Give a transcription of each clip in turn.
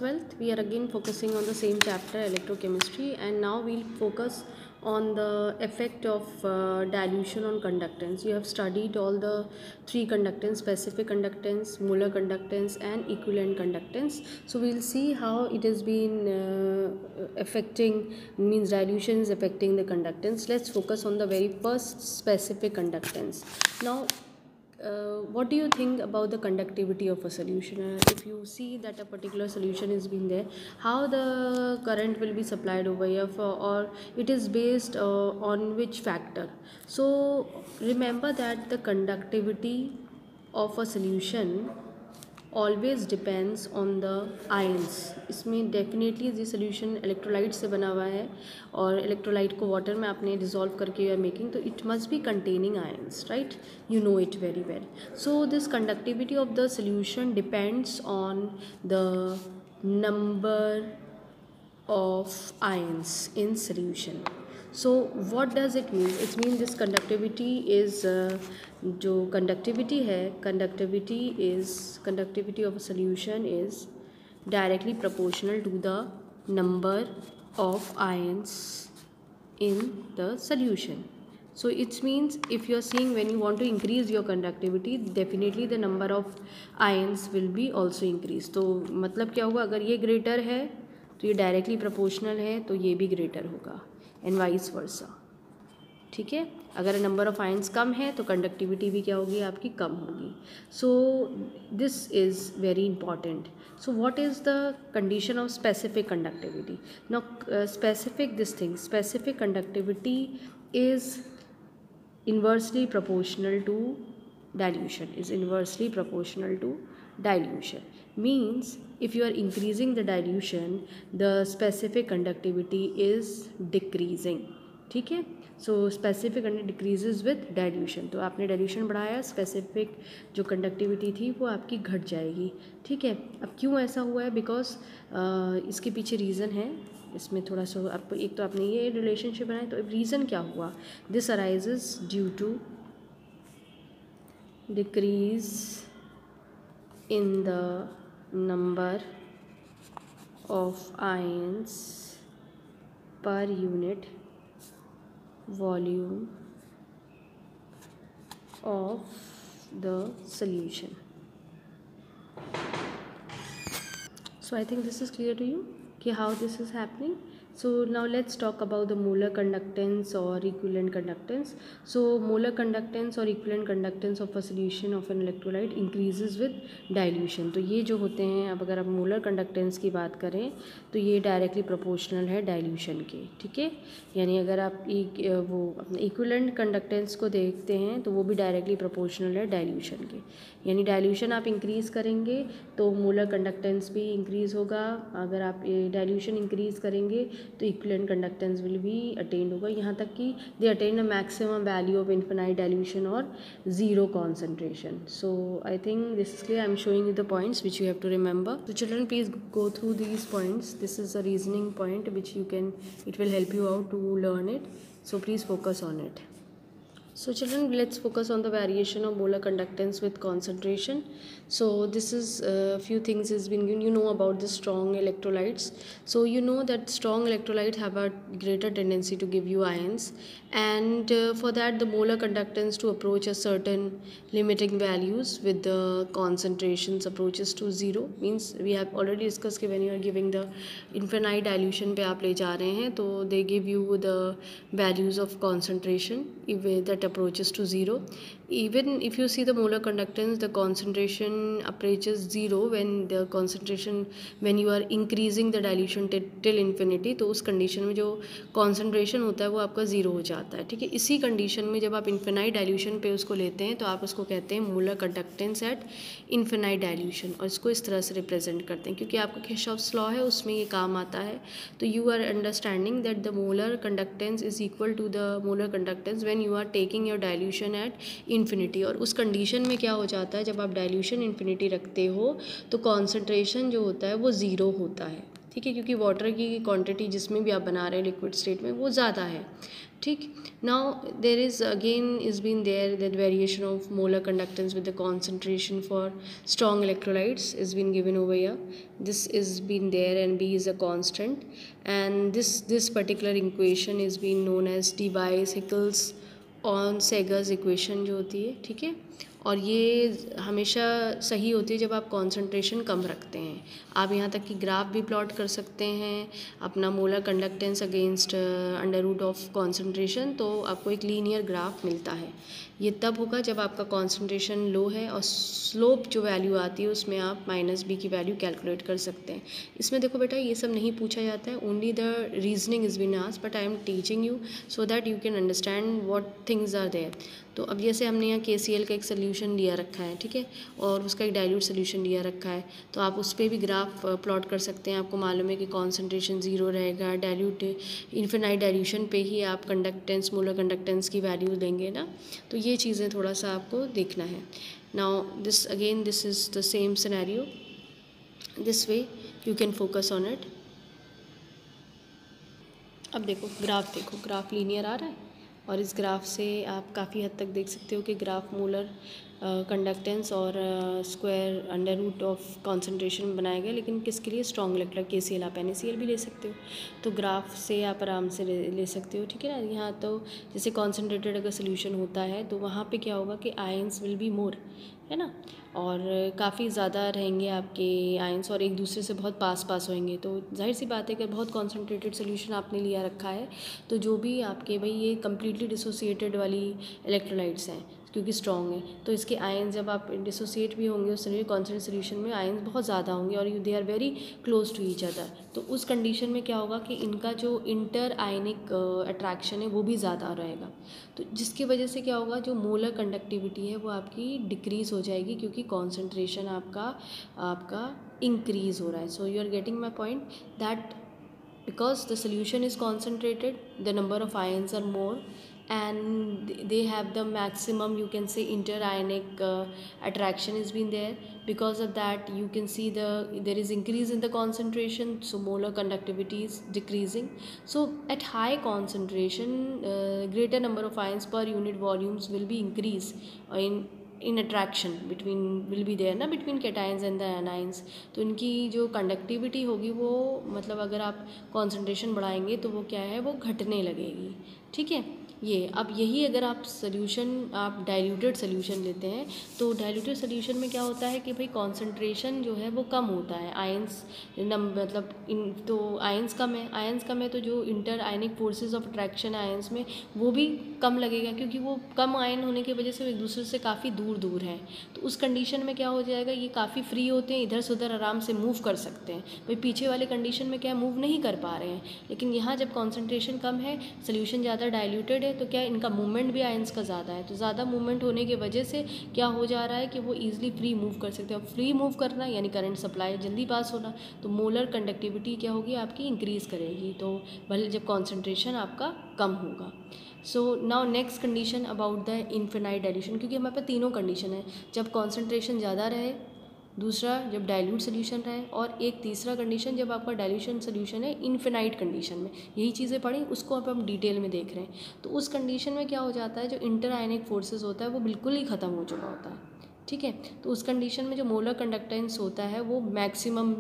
12th, we are again focusing on the same chapter, electrochemistry, and now we'll focus on the effect of dilution on conductance. You have studied all the three conductance: specific conductance, molar conductance, and equivalent conductance. So we'll see how it has been affecting, means dilution is affecting the conductance. Let's focus on the very first, specific conductance. Now what do you think about the conductivity of a solution? If you see that a particular solution is being there, how the current will be supplied over here, or it is based on which factor? So remember that the conductivity of a solution always depends on the ions. इसमें definitely ये solution electrolyte से बना हुआ है और electrolyte को water में आपने डिजॉल्व करके यू आर मेकिंग, तो it must be containing ions, right? You know it very well. So this conductivity of the solution depends on the number of ions in solution. So what does it mean? It means this conductivity is जो conductivity है, conductivity of a solution is directly proportional to the number of ions in the solution. So it means if you are seeing, when you want to increase your conductivity, definitely the number of ions will be also increased. तो मतलब क्या होगा, अगर ये greater है तो ये directly proportional है, तो ये भी ग्रेटर होगा, एंड वाइस वर्सा. ठीक है, अगर नंबर ऑफ आयंस कम है तो कंडक्टिविटी भी क्या होगी आपकी, कम होगी. So this is very important. So what is the condition of specific conductivity? Now specific this thing, specific conductivity is inversely proportional to dilution, means if you are increasing the dilution, the specific conductivity is decreasing. ठीक है, so specific decreases with dilution. तो आपने dilution बढ़ाया, specific जो conductivity थी वो आपकी घट जाएगी. ठीक है, अब क्यों ऐसा हुआ है? बिकॉज इसके पीछे रीज़न है. इसमें थोड़ा सा आपको, एक तो आपने ये रिलेशनशिप बनाया, तो रीज़न क्या हुआ? This arises due to decrease in the number of ions per unit volume of the solution. So I think this is clear to you, okay, how this is happening. So now let's talk about the molar conductance or equivalent conductance. So molar conductance or equivalent conductance of a solution of an electrolyte increases with dilution. तो ये जो होते हैं, अब अगर आप molar conductance की बात करें तो ये डायरेक्टली प्रोपोर्शनल है डाइल्यूशन के. ठीक है, यानी अगर आप वो अपने इक्विवेलेंट कंडक्टेंस को देखते हैं तो वो भी डायरेक्टली प्रोपोर्शनल है डाइल्यूशन के. यानी डाइल्यूशन आप इंक्रीज़ करेंगे तो मोलर कंडक्टेंस भी इंक्रीज़ होगा. अगर आप डाइल्यूशन इंक्रीज़ करेंगे तो इक्विवेलेंट कंडक्टेंस विल भी अटेंड होगा, यहाँ तक कि they attain a maximum value of infinite dilution और zero concentration. So I think this is clear. I am showing you the points which you have to remember. तो children please go through these points. This is a reasoning point which you can, it will help you out to learn it, so please focus on it. So children, let's focus on the variation of molar conductance with concentration. So this is few things has been, you know about the strong electrolytes. So you know that strong electrolytes have a greater tendency to give you ions, and for that the molar conductance to approach a certain limiting values with the concentrations approaches to zero. Means we have already discussed कि when you are giving the infinite dilution पे आप ले जा रहे हैं तो they give you the values of concentration that approaches to zero. Even if you see the molar conductance, the concentration approaches zero when you are increasing the dilution till infinity. तो उस condition में जो concentration होता है वो आपका zero हो जाता है. ठीक है, इसी कंडीशन में जब आप इन्फिनाइट डाइल्यूशन पे उसको लेते हैं तो आप उसको कहते हैं molar conductance at infinite dilution, और इसको इस तरह से रिप्रेजेंट करते हैं क्योंकि आपका किरचॉफ्स लॉ है उसमें ये काम आता है. तो you are understanding that the molar conductance is equal to the molar conductance when you are taking your dilution at infinity. और उस कंडीशन में क्या हो जाता है, जब आप डाइल्यूशन इन्फिनिटी रखते हो तो कॉन्सेंट्रेशन जो होता है वो ज़ीरो होता है. ठीक है, क्योंकि वाटर की क्वांटिटी जिसमें भी आप बना रहे हैं लिक्विड स्टेट में वो ज़्यादा है. ठीक. Now there is again is been there that variation of molar conductance with the concentration for strong electrolytes is been given over here. This is been there and B is a constant, and this particular equation is being known as Debye-Hickels on-Seghers equation जो होती है. ठीक है, और ये हमेशा सही होती है जब आप कॉन्सेंट्रेशन कम रखते हैं. आप यहाँ तक कि ग्राफ भी प्लॉट कर सकते हैं अपना molar conductance against under root of concentration, तो आपको एक लीनियर ग्राफ मिलता है. ये तब होगा जब आपका कॉन्सेंट्रेशन लो है और स्लोप जो वैल्यू आती है उसमें आप -b की वैल्यू कैलकुलेट कर सकते हैं. इसमें देखो बेटा ये सब नहीं पूछा जाता है, only the reasoning is been asked, but I am teaching you so that you can understand what things are there. तो अब जैसे हमने यहाँ KCl का एक सोल्यूशन लिया रखा है, ठीक है, और उसका एक डाइल्यूट सोल्यूशन लिया रखा है, तो आप उस पर भी ग्राफ प्लॉट कर सकते हैं. आपको मालूम है कि कॉन्सेंट्रेशन 0 रहेगा, डाइल्यूट इन्फिनाइट डाइल्यूशन पे ही आप कंडक्टेंस मोलर कंडक्टेंस की वैल्यू देंगे ना. तो ये चीज़ें थोड़ा सा आपको देखना है. Now this is the same scenario, this way you can focus on it. अब देखो ग्राफ लीनियर आ रहा है, और इस ग्राफ से आप काफ़ी हद तक देख सकते हो कि ग्राफ मोलर कंडक्टेंस और square under root of concentration बनाया गया, लेकिन किसके लिए? Strong electrolyte KCl. आप NaCl भी ले सकते हो, तो ग्राफ से आप आराम से ले सकते हो. ठीक है ना. यहाँ तो जैसे कॉन्सेंट्रेटेड अगर सोल्यूशन होता है तो वहाँ पे क्या होगा कि आयंस विल बी मोर, है ना, और काफ़ी ज़्यादा रहेंगे आपके आयंस और एक दूसरे से बहुत पास होंगे. तो जाहिर सी बात है कि बहुत कॉन्सेंट्रेटेड सोल्यूशन आपने लिया रखा है, तो जो भी आपके भाई ये कम्प्लीटली डिसोसिएटेड वाली इलेक्ट्रोलाइट्स हैं क्योंकि स्ट्रॉन्ग है, तो इसके आयंस जब आप डिसोसिएट भी होंगे उस कॉन्सेंट्रेटेड सोल्यूशन में आयंस बहुत ज़्यादा होंगे और they are very close to each other. तो उस कंडीशन में क्या होगा कि इनका जो इंटर आयनिक अट्रैक्शन है वो भी ज़्यादा रहेगा, तो जिसकी वजह से क्या होगा, जो मोलर कंडक्टिविटी है वो आपकी डिक्रीज़ हो जाएगी क्योंकि कॉन्सेंट्रेशन आपका इंक्रीज़ हो रहा है. So you are getting my point that because the solution is concentrated, the number of ions are more, and they have the maximum, you can say, interionic attraction has been there. Because of that you can see there is increase in the concentration, so molar conductivity is decreasing. So at high concentration greater number of ions per unit volumes will be increased in attraction between will be there ना between cations and the anions. तो इनकी जो conductivity होगी वो मतलब अगर आप concentration बढ़ाएंगे तो वो क्या है, वो घटने लगेगी. ठीक है. ये अब यही अगर आप आप डाइल्यूटेड सोल्यूशन लेते हैं तो डाइल्यूटेड सोल्यूशन में क्या होता है कि भाई कॉन्सेंट्रेशन जो है वो कम होता है, आयंस मतलब तो आयंस कम है तो जो inter ionic forces of attraction ions में वो भी कम लगेगा क्योंकि वो कम आयन होने की वजह से वो एक दूसरे से काफ़ी दूर है. तो उस कंडीशन में क्या हो जाएगा, ये काफ़ी फ्री होते हैं, इधर से उधर आराम से मूव कर सकते हैं. भाई पीछे वाले कंडीशन में क्या मूव नहीं कर पा रहे हैं, लेकिन यहाँ जब कॉन्सेंट्रेशन कम है, सोल्यूशन ज़्यादा डाइल्यूटेड है, तो क्या इनका मूवमेंट भी आयंस का ज़्यादा है, तो ज़्यादा मूवमेंट होने की वजह से क्या हो जा रहा है कि वो ईजिली फ्री मूव कर सकते हैं. फ्री मूव करना यानी करंट सप्लाई जल्दी पास होना, तो मोलर कंडक्टिविटी क्या होगी आपकी इंक्रीज़ करेगी, तो भले जब कॉन्सेंट्रेशन आपका कम होगा. So now next condition about the infinite dilution, क्योंकि हमारे पास तीनों कंडीशन है, जब कॉन्सेंट्रेशन ज़्यादा रहे, दूसरा जब डाइल्यूट सोल्यूशन रहे, और एक तीसरा कंडीशन जब आपका डाइल्यूशन सोल्यूशन है इन्फिनाइट कंडीशन में. यही चीज़ें पढ़ी, उसको अब हम डिटेल में देख रहे हैं. तो उस कंडीशन में क्या हो जाता है, जो इंटर आयनिक फोर्सेस होता है वो बिल्कुल ही ख़त्म हो चुका होता है. ठीक है. तो उस कंडीशन में जो मोलर कंडक्टेंस होता है वो मैक्सिमम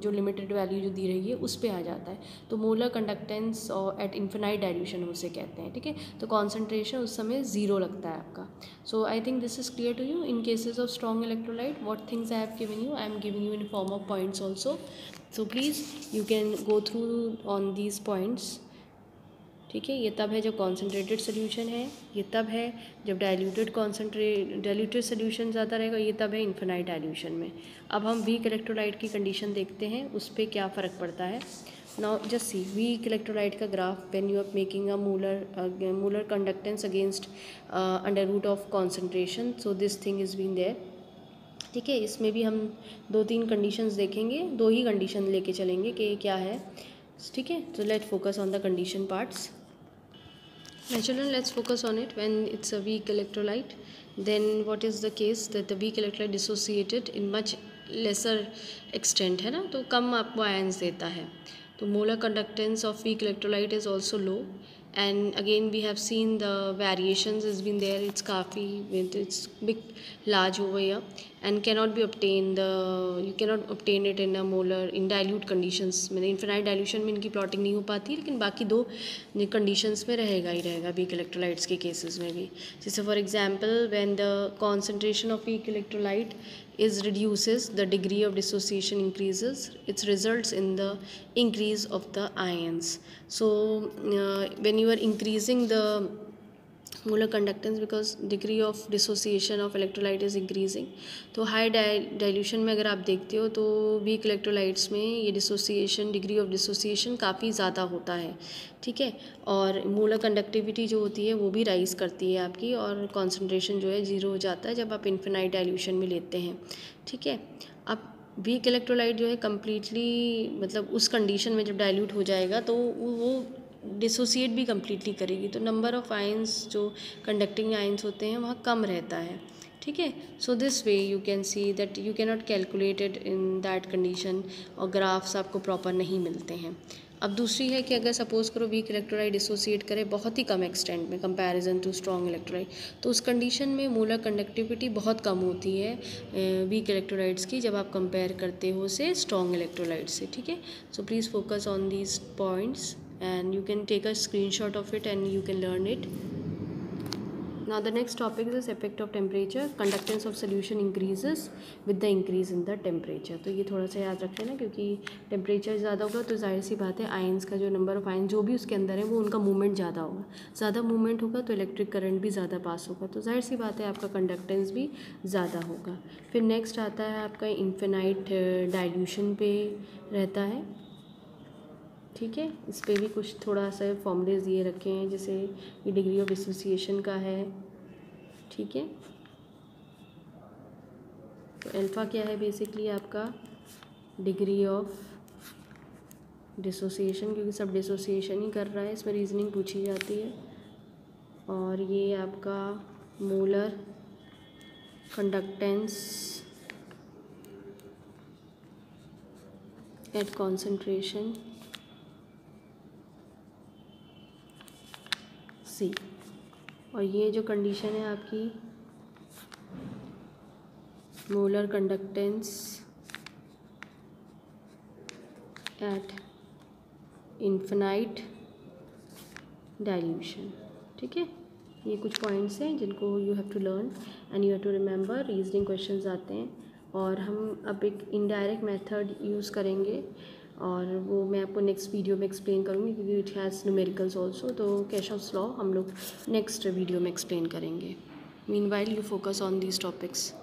जो लिमिटेड वैल्यू जो दी रही है उस पर आ जाता है, तो मोलर कंडक्टेंस और एट इन्फिनाइट डाइल्यूशन उसे कहते हैं. ठीक है. तो कॉन्सेंट्रेशन उस समय 0 लगता है आपका. So I think this is clear to you. In cases of strong electrolyte what things I have given you, I am giving you in form of points also, so please you can go through on these points. ठीक है. ये तब है जब concentrated solution है, ये तब है जब डाइल्यूटेड सोल्यूशन ज़्यादा रहेगा, ये तब है इन्फिनाइट डाइल्यूशन में. अब हम वीक इलेक्ट्रोलाइट की कंडीशन देखते हैं, उस पर क्या फ़र्क पड़ता है. Now just see weak electrolyte का graph when you are making a molar conductance against under root of concentration, so this thing is been there. ठीक है. इसमें भी हम 2-3 कंडीशंस देखेंगे, 2 ही कंडीशन लेके चलेंगे कि क्या है. ठीक है. तो let focus on the condition parts. My children, let's focus on it. When it's a weak electrolyte, then what is the case that the weak electrolyte dissociated in much lesser extent, है ना, तो कम आपको ions देता है. तो molar conductance of weak electrolyte is also low, and again we have seen the variations has been there. It's काफ़ी it's big large over here and cannot be obtained you cannot obtain it in a molar in dilute conditions. मैंने infinite dilution में इनकी plotting नहीं हो पाती, लेकिन बाकी दो conditions में रहेगा ही रहेगा weak electrolytes के cases में भी. जैसे for example when the concentration of weak electrolyte is reduces, the degree of dissociation increases, it results in the increase of the ions. So when you are increasing the molar conductance because degree of dissociation of electrolyte is increasing, तो high dilution में अगर आप देखते हो तो weak electrolytes में ये dissociation degree of dissociation काफ़ी ज़्यादा होता है, ठीक है. और मोलर कंडक्टिविटी जो होती है वो भी राइज करती है आपकी, और कॉन्सेंट्रेशन जो है ज़ीरो हो जाता है जब आप इन्फिनाइट डाइल्यूशन में लेते हैं, ठीक है. अब वीक इलेक्ट्रोलाइट जो है कम्प्लीटली मतलब उस कंडीशन में जब डाइल्यूट हो जाएगा तो वो डिसोसिएट भी कम्प्लीटली करेगी, तो नंबर ऑफ़ आयंस जो कंडक्टिंग आयंस होते हैं वहाँ कम रहता है, ठीक है. So this way you can see that you can not calculate it in that condition, और ग्राफ्स आपको प्रॉपर नहीं मिलते हैं. अब दूसरी है कि अगर सपोज़ करो वीक इलेक्ट्रोलाइट डिसोसिएट करे बहुत ही कम एक्सटेंट में कंपैरिजन टू स्ट्रॉन्ग इलेक्ट्रोलाइट, तो उस कंडीशन में मोलर कंडक्टिविटी बहुत कम होती है वीक इलेक्ट्रोलाइट्स की जब आप कंपेयर करते हो से स्ट्रॉन्ग इलेक्ट्रोलाइट से, ठीक है. So please focus on these points and you can take a screenshot of it and you can learn it. Now the next topic is effect of temperature. Conductance of solution increases with the increase in the temperature. तो ये थोड़ा सा याद रख लेना, क्योंकि temperature ज़्यादा होगा तो जाहिर सी बात है आयंस का जो नंबर ऑफ़ आयन जो भी उसके अंदर है वो उनका मूवमेंट ज़्यादा होगा. ज़्यादा मूवमेंट होगा तो इलेक्ट्रिक करंट भी ज़्यादा पास होगा, तो जाहिर सी बात है आपका कंडक्टेंस भी ज़्यादा होगा. फिर नेक्स्ट आता है आपका इन्फिनाइट डाइल्यूशन पे रहता है, ठीक है. इस पे भी कुछ थोड़ा सा फॉर्मूलेज दिए रखे हैं, जैसे ये डिग्री ऑफ डिसोसिएशन का है, ठीक है. तो अल्फ़ा क्या है बेसिकली आपका डिग्री ऑफ डिसोसिएशन, क्योंकि सब डिसोसिएशन ही कर रहा है, इसमें रीजनिंग पूछी जाती है. और ये आपका molar conductance at concentration C. और ये जो कंडीशन है आपकी molar conductance at infinite dilution, ठीक है. ये कुछ पॉइंट्स हैं जिनको you have to learn and you have to remember. Reasoning questions आते हैं और हम अब एक इनडायरेक्ट मेथड यूज़ करेंगे, और वो मैं आपको नेक्स्ट वीडियो में एक्सप्लेन करूँगी, क्योंकि इट हैज़ न्यूमेरिकल्स ऑल्सो. तो कैशॉफ्स लॉ हम लोग नेक्स्ट वीडियो में एक्सप्लेन करेंगे. Meanwhile you focus on these topics.